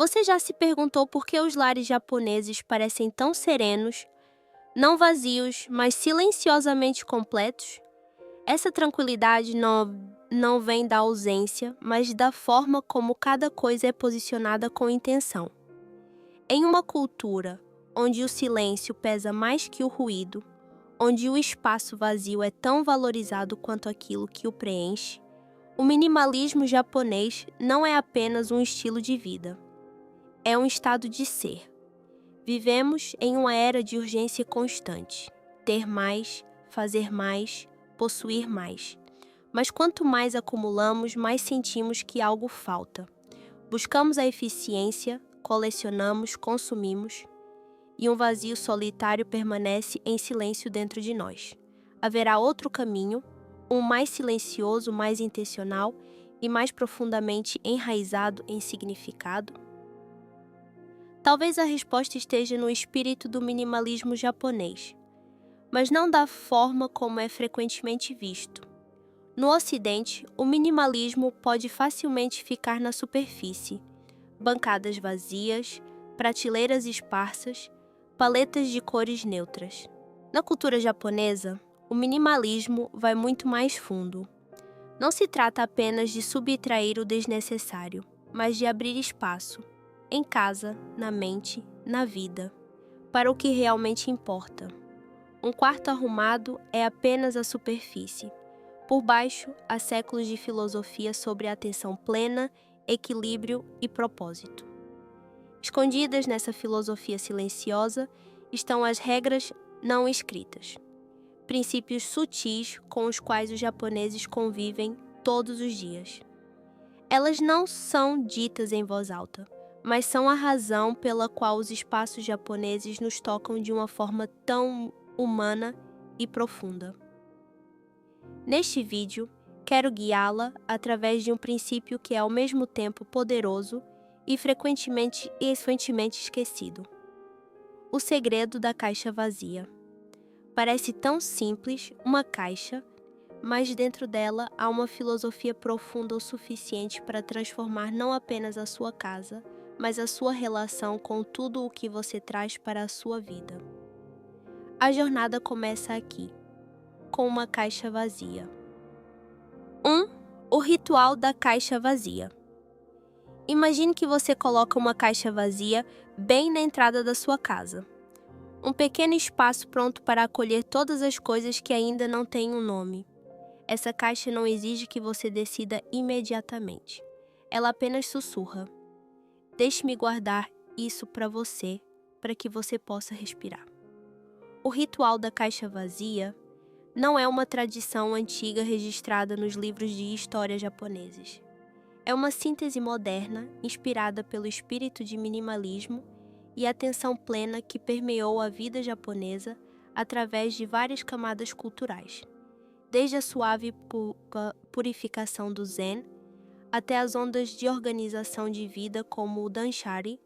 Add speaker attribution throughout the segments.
Speaker 1: Você já se perguntou por que os lares japoneses parecem tão serenos, não vazios, mas silenciosamente completos? Essa tranquilidade não vem da ausência, mas da forma como cada coisa é posicionada com intenção. Em uma cultura onde o silêncio pesa mais que o ruído, onde o espaço vazio é tão valorizado quanto aquilo que o preenche, o minimalismo japonês não é apenas um estilo de vida. É um estado de ser. Vivemos em uma era de urgência constante. Ter mais, fazer mais, possuir mais. Mas quanto mais acumulamos, mais sentimos que algo falta. Buscamos a eficiência, colecionamos, consumimos, e um vazio solitário permanece em silêncio dentro de nós. Haverá outro caminho, um mais silencioso, mais intencional e mais profundamente enraizado em significado? Talvez a resposta esteja no espírito do minimalismo japonês, mas não da forma como é frequentemente visto. No Ocidente, o minimalismo pode facilmente ficar na superfície. Bancadas vazias, prateleiras esparsas, paletas de cores neutras. Na cultura japonesa, o minimalismo vai muito mais fundo. Não se trata apenas de subtrair o desnecessário, mas de abrir espaço, em casa, na mente, na vida, para o que realmente importa. Um quarto arrumado é apenas a superfície. Por baixo, há séculos de filosofia sobre atenção plena, equilíbrio e propósito. Escondidas nessa filosofia silenciosa estão as regras não escritas, princípios sutis com os quais os japoneses convivem todos os dias. Elas não são ditas em voz alta, mas são a razão pela qual os espaços japoneses nos tocam de uma forma tão humana e profunda. Neste vídeo, quero guiá-la através de um princípio que é ao mesmo tempo poderoso e frequentemente esquecido. O segredo da caixa vazia. Parece tão simples, uma caixa, mas dentro dela há uma filosofia profunda o suficiente para transformar não apenas a sua casa, mas a sua relação com tudo o que você traz para a sua vida. A jornada começa aqui, com uma caixa vazia. 1. O ritual da caixa vazia. Imagine que você coloca uma caixa vazia bem na entrada da sua casa. Um pequeno espaço pronto para acolher todas as coisas que ainda não têm um nome. Essa caixa não exige que você decida imediatamente. Ela apenas sussurra: deixe-me guardar isso para você, para que você possa respirar. O ritual da caixa vazia não é uma tradição antiga registrada nos livros de história japoneses. É uma síntese moderna, inspirada pelo espírito de minimalismo e atenção plena que permeou a vida japonesa através de várias camadas culturais, desde a suave purificação do Zen até as ondas de organização de vida como o Danshari,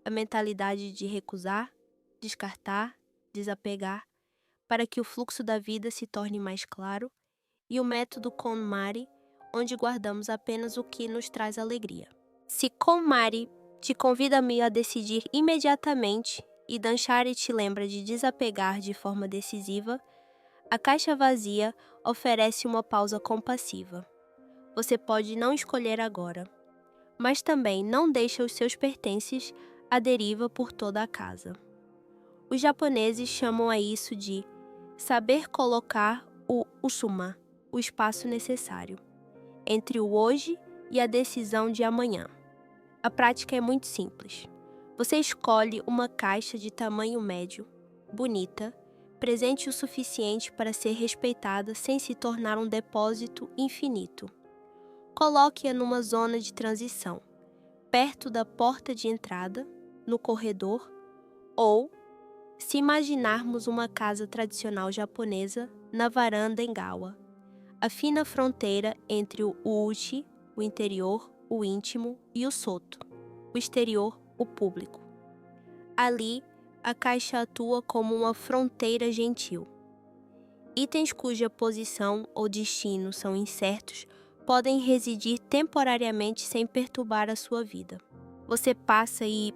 Speaker 1: a mentalidade de recusar, descartar, desapegar, para que o fluxo da vida se torne mais claro, e o método KonMari, onde guardamos apenas o que nos traz alegria. Se KonMari te convida a decidir imediatamente e Danshari te lembra de desapegar de forma decisiva, a caixa vazia oferece uma pausa compassiva. Você pode não escolher agora, mas também não deixa os seus pertences à deriva por toda a casa. Os japoneses chamam a isso de saber colocar o usuma, o espaço necessário, entre o hoje e a decisão de amanhã. A prática é muito simples. Você escolhe uma caixa de tamanho médio, bonita, presente o suficiente para ser respeitada sem se tornar um depósito infinito. Coloque-a numa zona de transição, perto da porta de entrada, no corredor, ou, se imaginarmos uma casa tradicional japonesa, na varanda em gawa, a fina fronteira entre o uchi, o interior, o íntimo, e o soto, o exterior, o público. Ali, a caixa atua como uma fronteira gentil. Itens cuja posição ou destino são incertos podem residir temporariamente sem perturbar a sua vida. Você passa e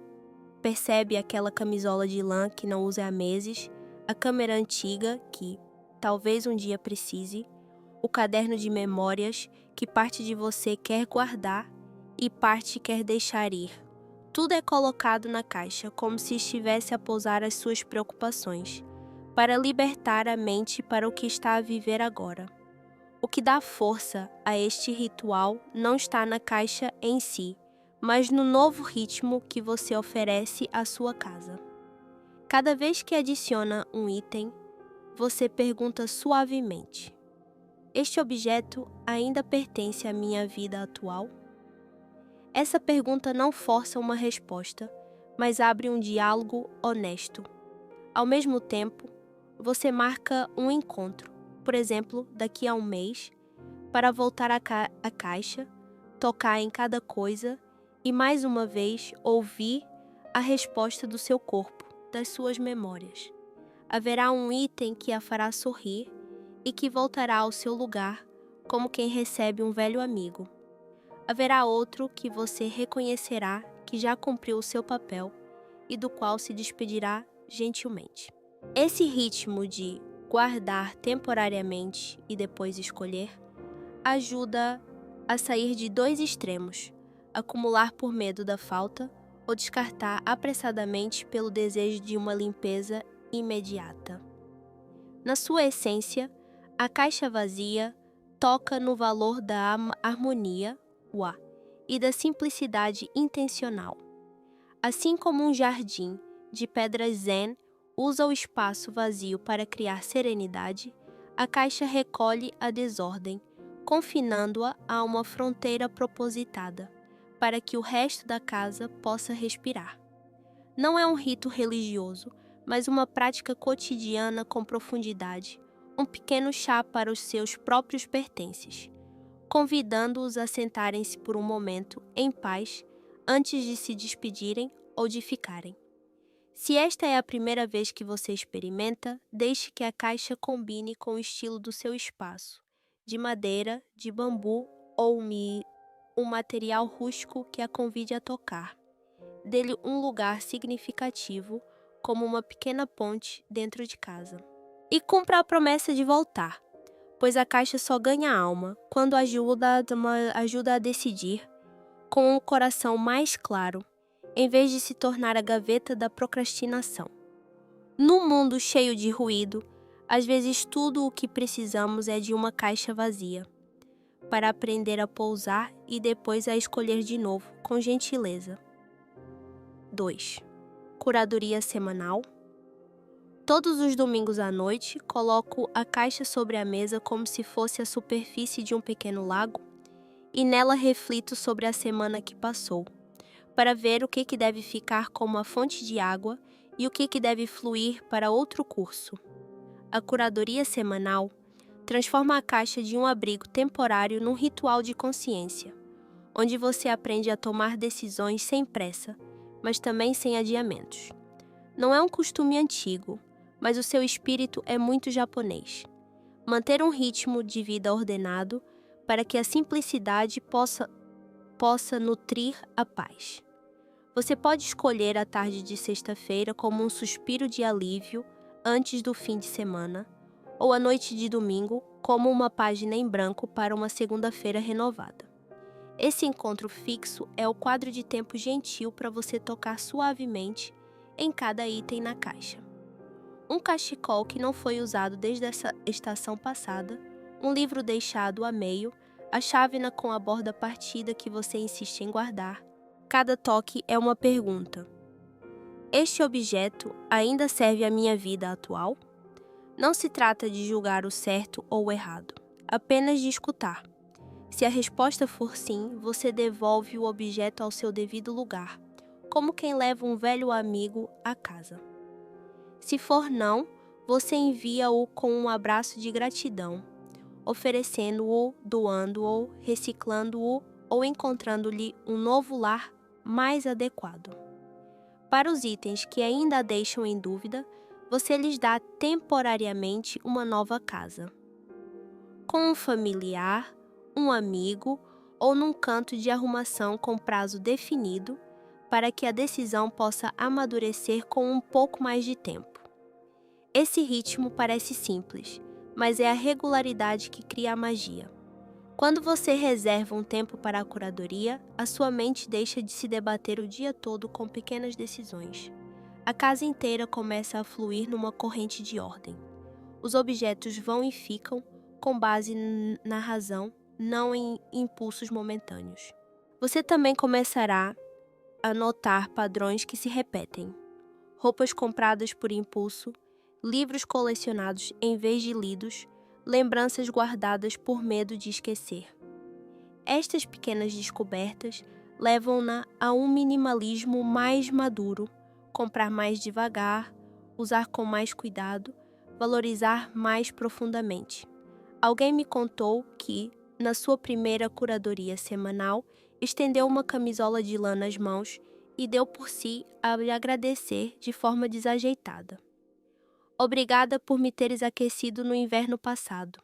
Speaker 1: percebe aquela camisola de lã que não usa há meses, a câmera antiga que talvez um dia precise, o caderno de memórias que parte de você quer guardar e parte quer deixar ir. Tudo é colocado na caixa como se estivesse a pousar as suas preocupações, para libertar a mente para o que está a viver agora. O que dá força a este ritual não está na caixa em si, mas no novo ritmo que você oferece à sua casa. Cada vez que adiciona um item, você pergunta suavemente: este objeto ainda pertence à minha vida atual? Essa pergunta não força uma resposta, mas abre um diálogo honesto. Ao mesmo tempo, você marca um encontro, por exemplo, daqui a um mês, para voltar à caixa, tocar em cada coisa e, mais uma vez, ouvir a resposta do seu corpo, das suas memórias. Haverá um item que a fará sorrir e que voltará ao seu lugar, como quem recebe um velho amigo. Haverá outro que você reconhecerá que já cumpriu o seu papel e do qual se despedirá gentilmente. Esse ritmo de guardar temporariamente e depois escolher ajuda a sair de dois extremos: acumular por medo da falta ou descartar apressadamente pelo desejo de uma limpeza imediata. Na sua essência, a caixa vazia toca no valor da harmonia, e da simplicidade intencional. Assim como um jardim de pedras zen usa o espaço vazio para criar serenidade, a caixa recolhe a desordem, confinando-a a uma fronteira propositada, para que o resto da casa possa respirar. Não é um rito religioso, mas uma prática cotidiana com profundidade, um pequeno chá para os seus próprios pertences, convidando-os a sentarem-se por um momento em paz antes de se despedirem ou de ficarem. Se esta é a primeira vez que você experimenta, deixe que a caixa combine com o estilo do seu espaço, de madeira, de bambu ou um material rústico que a convide a tocar. Dê-lhe um lugar significativo, como uma pequena ponte dentro de casa. E cumpra a promessa de voltar, pois a caixa só ganha alma quando ajuda a decidir com um coração mais claro, em vez de se tornar a gaveta da procrastinação. Num mundo cheio de ruído, às vezes tudo o que precisamos é de uma caixa vazia, para aprender a pousar e depois a escolher de novo, com gentileza. 2. Curadoria semanal. Todos os domingos à noite, coloco a caixa sobre a mesa como se fosse a superfície de um pequeno lago e nela reflito sobre a semana que passou, para ver o que deve ficar como a fonte de água e o que deve fluir para outro curso. A curadoria semanal transforma a caixa de um abrigo temporário num ritual de consciência, onde você aprende a tomar decisões sem pressa, mas também sem adiamentos. Não é um costume antigo, mas o seu espírito é muito japonês. Manter um ritmo de vida ordenado para que a simplicidade possa nutrir a paz. Você pode escolher a tarde de sexta-feira como um suspiro de alívio antes do fim de semana, ou a noite de domingo como uma página em branco para uma segunda-feira renovada. Esse encontro fixo é o quadro de tempo gentil para você tocar suavemente em cada item na caixa. Um cachecol que não foi usado desde essa estação passada, um livro deixado a meio, a chávena com a borda partida que você insiste em guardar. Cada toque é uma pergunta. Este objeto ainda serve à minha vida atual? Não se trata de julgar o certo ou o errado, apenas de escutar. Se a resposta for sim, você devolve o objeto ao seu devido lugar, como quem leva um velho amigo à casa. Se for não, você envia-o com um abraço de gratidão, oferecendo-o, doando-o, reciclando-o ou encontrando-lhe um novo lar mais adequado. Para os itens que ainda a deixam em dúvida, você lhes dá temporariamente uma nova casa. Com um familiar, um amigo ou num canto de arrumação com prazo definido, para que a decisão possa amadurecer com um pouco mais de tempo. Esse ritmo parece simples, mas é a regularidade que cria a magia. Quando você reserva um tempo para a curadoria, a sua mente deixa de se debater o dia todo com pequenas decisões. A casa inteira começa a fluir numa corrente de ordem. Os objetos vão e ficam com base na razão, não em impulsos momentâneos. Você também começará a notar padrões que se repetem. Roupas compradas por impulso, livros colecionados em vez de lidos, lembranças guardadas por medo de esquecer. Estas pequenas descobertas levam-na a um minimalismo mais maduro, comprar mais devagar, usar com mais cuidado, valorizar mais profundamente. Alguém me contou que, na sua primeira curadoria semanal, estendeu uma camisola de lã nas mãos e deu por si a lhe agradecer de forma desajeitada. Obrigada por me teres aquecido no inverno passado.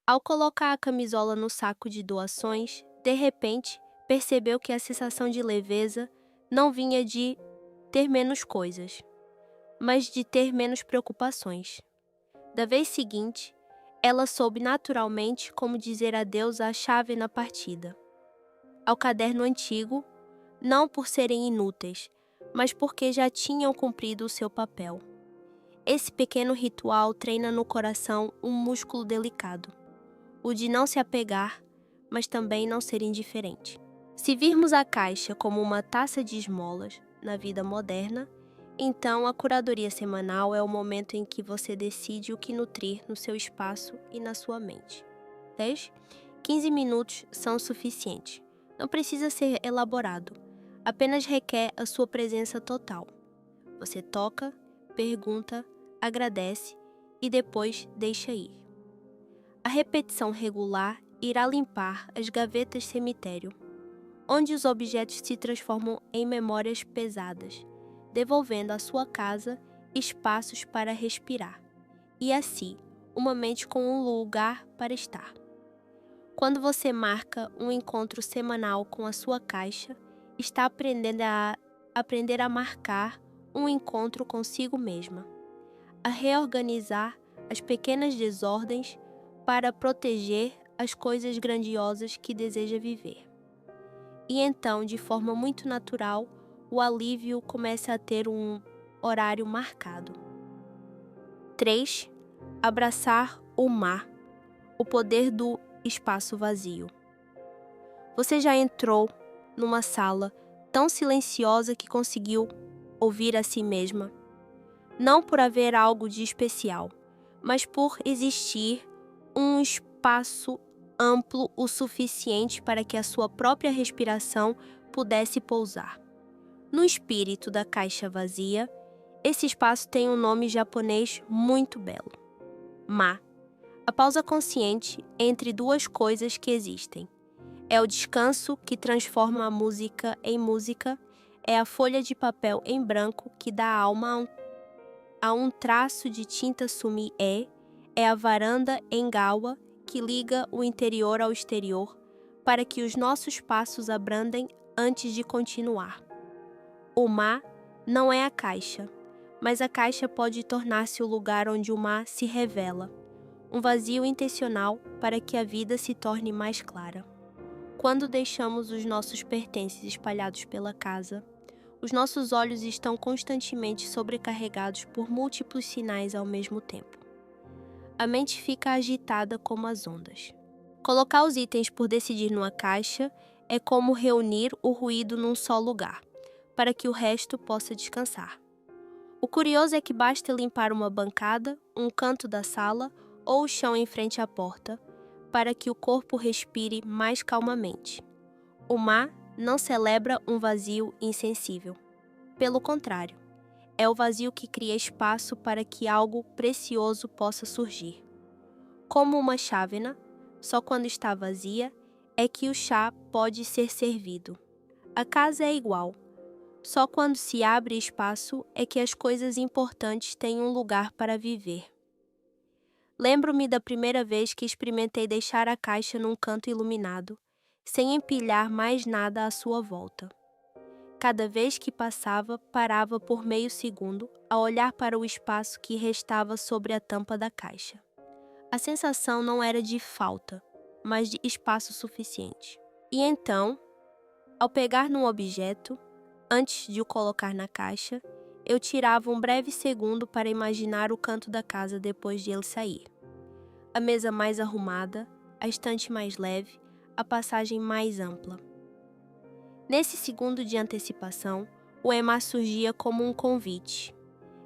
Speaker 1: Ao colocar a camisola no saco de doações, de repente, percebeu que a sensação de leveza não vinha de ter menos coisas, mas de ter menos preocupações. Da vez seguinte, ela soube naturalmente como dizer adeus à chave na partida, ao caderno antigo, não por serem inúteis, mas porque já tinham cumprido o seu papel. Esse pequeno ritual treina no coração um músculo delicado, o de não se apegar, mas também não ser indiferente. Se virmos a caixa como uma taça de esmolas na vida moderna, então a curadoria semanal é o momento em que você decide o que nutrir no seu espaço e na sua mente. 10? 15 minutos são suficientes. Não precisa ser elaborado, apenas requer a sua presença total. Você toca, pergunta, agradece e depois deixa ir. A repetição regular irá limpar as gavetas cemitério, onde os objetos se transformam em memórias pesadas, devolvendo à sua casa espaços para respirar, e assim, uma mente com um lugar para estar. Quando você marca um encontro semanal com a sua caixa, está aprender a marcar um encontro consigo mesma, a reorganizar as pequenas desordens para proteger as coisas grandiosas que deseja viver. E então, de forma muito natural, o alívio começa a ter um horário marcado. 3. Abraçar o mar, o poder do espaço vazio. Você já entrou numa sala tão silenciosa que conseguiu ouvir a si mesma? Não por haver algo de especial, mas por existir um espaço amplo o suficiente para que a sua própria respiração pudesse pousar. No espírito da caixa vazia, esse espaço tem um nome japonês muito belo: Ma. A pausa consciente entre duas coisas que existem. É o descanso que transforma a música em música, é a folha de papel em branco que dá alma a um traço de tinta sumi-e, é a varanda em gawa que liga o interior ao exterior para que os nossos passos abrandem antes de continuar. O ma não é a caixa, mas a caixa pode tornar-se o lugar onde o ma se revela, um vazio intencional para que a vida se torne mais clara. Quando deixamos os nossos pertences espalhados pela casa, os nossos olhos estão constantemente sobrecarregados por múltiplos sinais ao mesmo tempo. A mente fica agitada como as ondas. Colocar os itens por decidir numa caixa é como reunir o ruído num só lugar, para que o resto possa descansar. O curioso é que basta limpar uma bancada, um canto da sala ou o chão em frente à porta, para que o corpo respire mais calmamente. O ma não celebra um vazio insensível. Pelo contrário, é o vazio que cria espaço para que algo precioso possa surgir. Como uma chávena, só quando está vazia é que o chá pode ser servido. A casa é igual. Só quando se abre espaço é que as coisas importantes têm um lugar para viver. Lembro-me da primeira vez que experimentei deixar a caixa num canto iluminado, sem empilhar mais nada à sua volta. Cada vez que passava, parava por meio segundo a olhar para o espaço que restava sobre a tampa da caixa. A sensação não era de falta, mas de espaço suficiente. E então, ao pegar num objeto, antes de o colocar na caixa, eu tirava um breve segundo para imaginar o canto da casa depois de ele sair. A mesa mais arrumada, a estante mais leve, a passagem mais ampla. Nesse segundo de antecipação, o EMA surgia como um convite.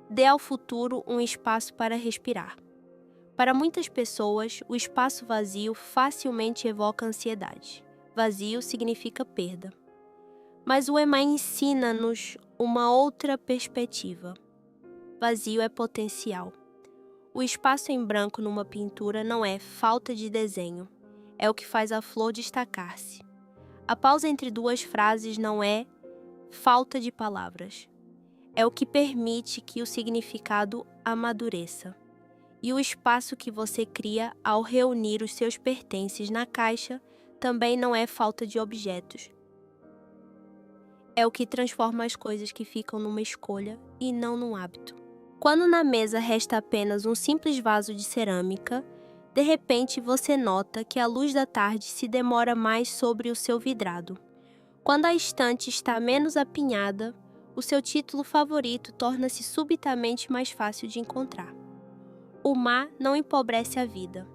Speaker 1: Dê ao futuro um espaço para respirar. Para muitas pessoas, o espaço vazio facilmente evoca ansiedade. Vazio significa perda. Mas o EMA ensina-nos uma outra perspectiva. Vazio é potencial. O espaço em branco numa pintura não é falta de desenho, é o que faz a flor destacar-se. A pausa entre duas frases não é falta de palavras, é o que permite que o significado amadureça. E o espaço que você cria ao reunir os seus pertences na caixa também não é falta de objetos. É o que transforma as coisas que ficam numa escolha e não num hábito. Quando na mesa resta apenas um simples vaso de cerâmica, de repente você nota que a luz da tarde se demora mais sobre o seu vidrado. Quando a estante está menos apinhada, o seu título favorito torna-se subitamente mais fácil de encontrar. O mar não empobrece a vida.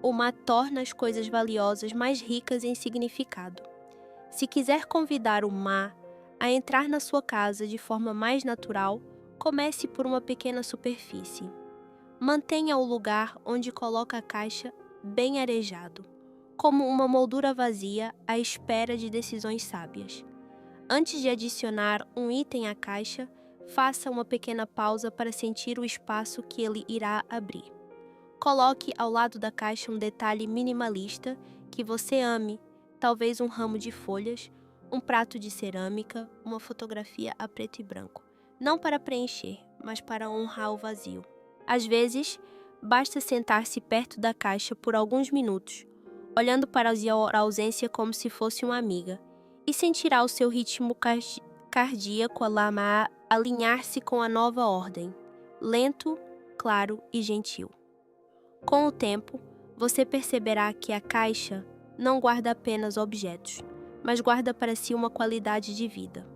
Speaker 1: O mar torna as coisas valiosas mais ricas em significado. Se quiser convidar o mar a entrar na sua casa de forma mais natural, comece por uma pequena superfície. Mantenha o lugar onde coloca a caixa bem arejado, como uma moldura vazia à espera de decisões sábias. Antes de adicionar um item à caixa, faça uma pequena pausa para sentir o espaço que ele irá abrir. Coloque ao lado da caixa um detalhe minimalista que você ame, talvez um ramo de folhas, um prato de cerâmica, uma fotografia a preto e branco. Não para preencher, mas para honrar o vazio. Às vezes, basta sentar-se perto da caixa por alguns minutos, olhando para a ausência como se fosse uma amiga, e sentirá o seu ritmo cardíaco alinhar-se com a nova ordem, lento, claro e gentil. Com o tempo, você perceberá que a caixa não guarda apenas objetos, mas guarda para si uma qualidade de vida.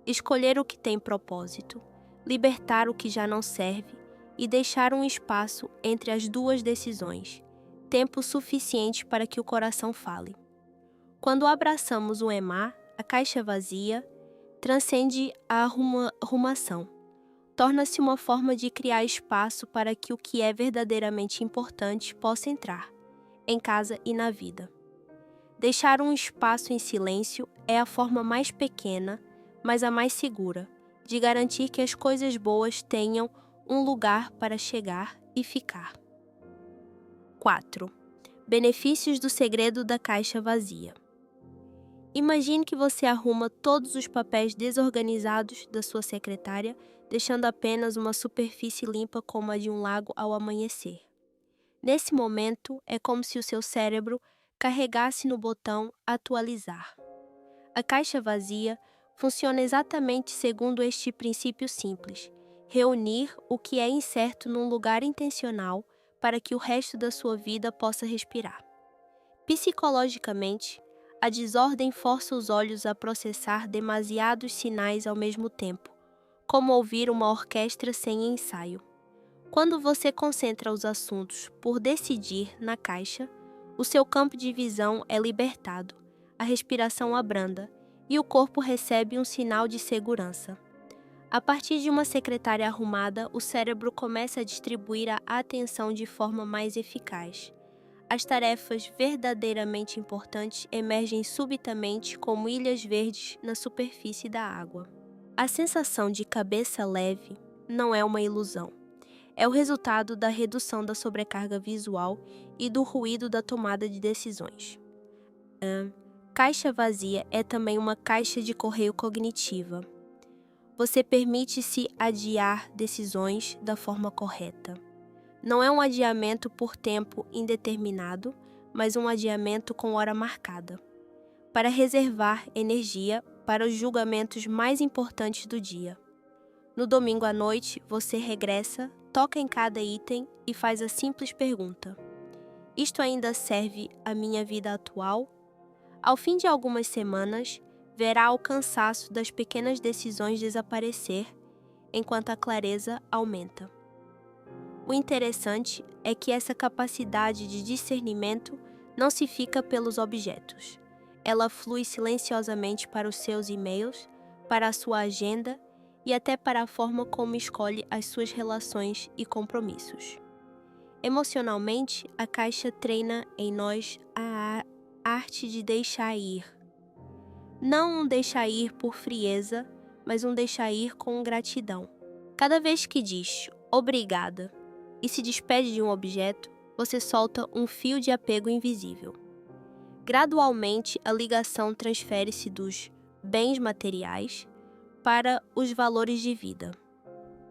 Speaker 1: Escolher o que tem propósito, libertar o que já não serve e deixar um espaço entre as duas decisões, tempo suficiente para que o coração fale. Quando abraçamos o EMA, a caixa vazia transcende a arrumação. Torna-se uma forma de criar espaço para que o que é verdadeiramente importante possa entrar, em casa e na vida. Deixar um espaço em silêncio é a forma mais pequena, mas a mais segura, de garantir que as coisas boas tenham um lugar para chegar e ficar. 4. Benefícios do segredo da caixa vazia. Imagine que você arruma todos os papéis desorganizados da sua secretária, deixando apenas uma superfície limpa como a de um lago ao amanhecer. Nesse momento, é como se o seu cérebro carregasse no botão Atualizar. A caixa vazia funciona exatamente segundo este princípio simples: reunir o que é incerto num lugar intencional para que o resto da sua vida possa respirar. Psicologicamente, a desordem força os olhos a processar demasiados sinais ao mesmo tempo, como ouvir uma orquestra sem ensaio. Quando você concentra os assuntos por decidir na caixa, o seu campo de visão é libertado, a respiração abranda e o corpo recebe um sinal de segurança. A partir de uma secretária arrumada, o cérebro começa a distribuir a atenção de forma mais eficaz. As tarefas verdadeiramente importantes emergem subitamente como ilhas verdes na superfície da água. A sensação de cabeça leve não é uma ilusão. É o resultado da redução da sobrecarga visual e do ruído da tomada de decisões. Caixa vazia é também uma caixa de correio cognitiva. Você permite-se adiar decisões da forma correta. Não é um adiamento por tempo indeterminado, mas um adiamento com hora marcada. Para reservar energia para os julgamentos mais importantes do dia. No domingo à noite, você regressa, toca em cada item e faz a simples pergunta: isto ainda serve à minha vida atual? Ao fim de algumas semanas, verá o cansaço das pequenas decisões desaparecer, enquanto a clareza aumenta. O interessante é que essa capacidade de discernimento não se fica pelos objetos. Ela flui silenciosamente para os seus e-mails, para a sua agenda e até para a forma como escolhe as suas relações e compromissos. Emocionalmente, a caixa treina em nós a arte de deixar ir. Não um deixar ir por frieza, mas um deixar ir com gratidão. Cada vez que diz obrigada e se despede de um objeto, você solta um fio de apego invisível. Gradualmente, a ligação transfere-se dos bens materiais para os valores de vida.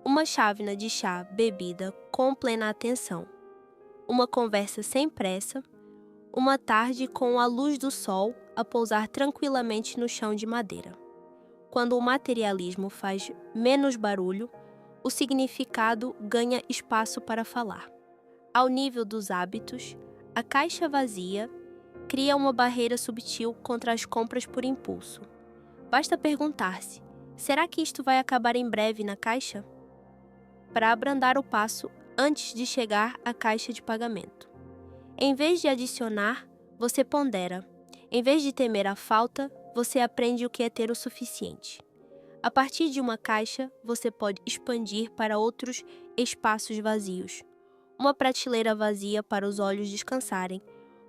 Speaker 1: Uma chávena de chá bebida com plena atenção. Uma conversa sem pressa. Uma tarde com a luz do sol a pousar tranquilamente no chão de madeira. Quando o materialismo faz menos barulho, o significado ganha espaço para falar. Ao nível dos hábitos, a caixa vazia cria uma barreira subtil contra as compras por impulso. Basta perguntar-se: será que isto vai acabar em breve na caixa? Para abrandar o passo antes de chegar à caixa de pagamento. Em vez de adicionar, você pondera. Em vez de temer a falta, você aprende o que é ter o suficiente. A partir de uma caixa, você pode expandir para outros espaços vazios. Uma prateleira vazia para os olhos descansarem.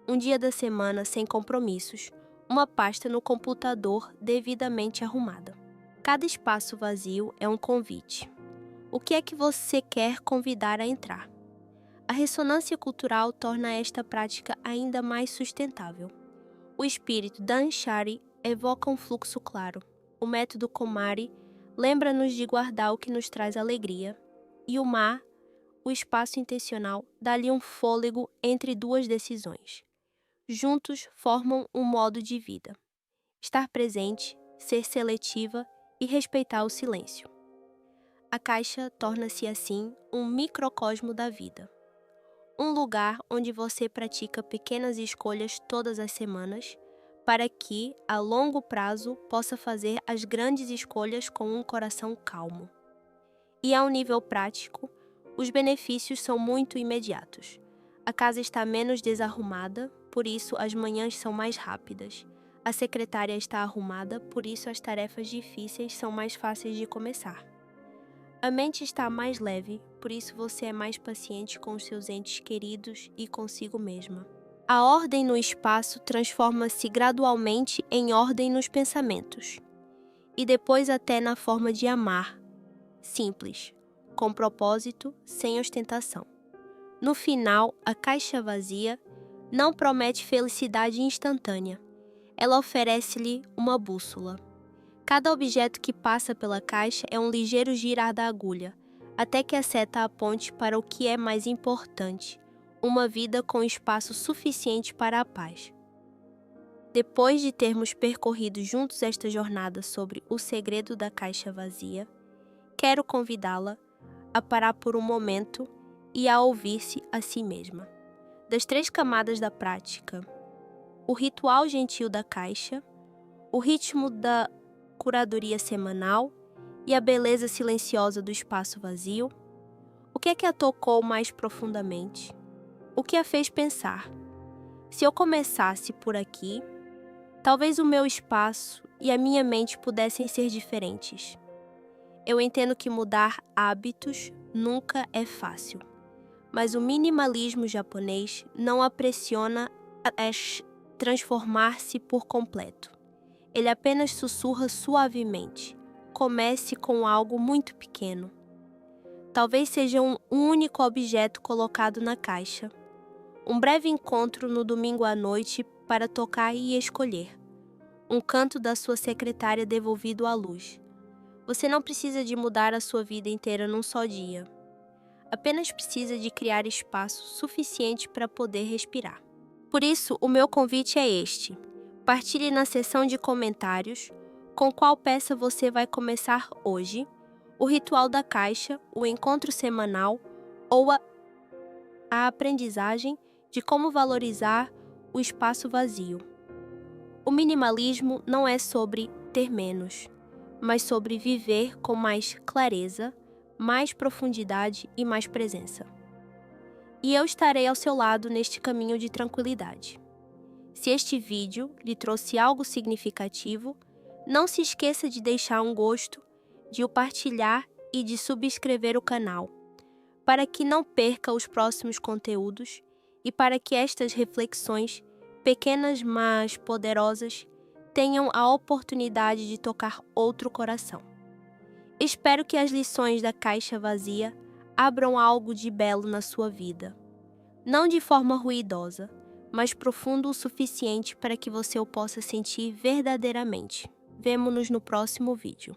Speaker 1: Um dia da semana sem compromissos. Uma pasta no computador devidamente arrumada. Cada espaço vazio é um convite. O que é que você quer convidar a entrar? A ressonância cultural torna esta prática ainda mais sustentável. O espírito Dhanchari evoca um fluxo claro. O método Komari lembra-nos de guardar o que nos traz alegria. E o mar, o espaço intencional, dá-lhe um fôlego entre duas decisões. Juntos formam um modo de vida. Estar presente, ser seletiva e respeitar o silêncio. A caixa torna-se assim um microcosmo da vida. Um lugar onde você pratica pequenas escolhas todas as semanas, para que, a longo prazo, possa fazer as grandes escolhas com um coração calmo. E ao nível prático, os benefícios são muito imediatos. A casa está menos desarrumada, por isso as manhãs são mais rápidas. A secretária está arrumada, por isso as tarefas difíceis são mais fáceis de começar. A mente está mais leve, por isso você é mais paciente com os seus entes queridos e consigo mesma. A ordem no espaço transforma-se gradualmente em ordem nos pensamentos. E depois até na forma de amar. Simples, com propósito, sem ostentação. No final, a caixa vazia não promete felicidade instantânea. Ela oferece-lhe uma bússola. Cada objeto que passa pela caixa é um ligeiro girar da agulha, até que a seta aponte para o que é mais importante, uma vida com espaço suficiente para a paz. Depois de termos percorrido juntos esta jornada sobre o segredo da caixa vazia, quero convidá-la a parar por um momento e a ouvir-se a si mesma. Das 3 camadas da prática, o ritual gentil da caixa, o ritmo da curadoria semanal e a beleza silenciosa do espaço vazio, o que é que a tocou mais profundamente? O que a fez pensar? Se eu começasse por aqui, talvez o meu espaço e a minha mente pudessem ser diferentes. Eu entendo que mudar hábitos nunca é fácil, mas o minimalismo japonês não a pressiona a transformar-se por completo. Ele apenas sussurra suavemente. Comece com algo muito pequeno. Talvez seja um único objeto colocado na caixa. Um breve encontro no domingo à noite para tocar e escolher. Um canto da sua secretária devolvido à luz. Você não precisa de mudar a sua vida inteira num só dia. Apenas precisa de criar espaço suficiente para poder respirar. Por isso, o meu convite é este. Partilhe na seção de comentários Com qual peça você vai começar hoje? O ritual da caixa, o encontro semanal ou a aprendizagem de como valorizar o espaço vazio? O minimalismo não é sobre ter menos, mas sobre viver com mais clareza, mais profundidade e mais presença. E eu estarei ao seu lado neste caminho de tranquilidade. Se este vídeo lhe trouxe algo significativo, não se esqueça de deixar um gosto, de o partilhar e de subscrever o canal, para que não perca os próximos conteúdos e para que estas reflexões, pequenas mas poderosas, tenham a oportunidade de tocar outro coração. Espero que as lições da caixa vazia abram algo de belo na sua vida. Não de forma ruidosa, mas profundo o suficiente para que você o possa sentir verdadeiramente. Vemo-nos no próximo vídeo.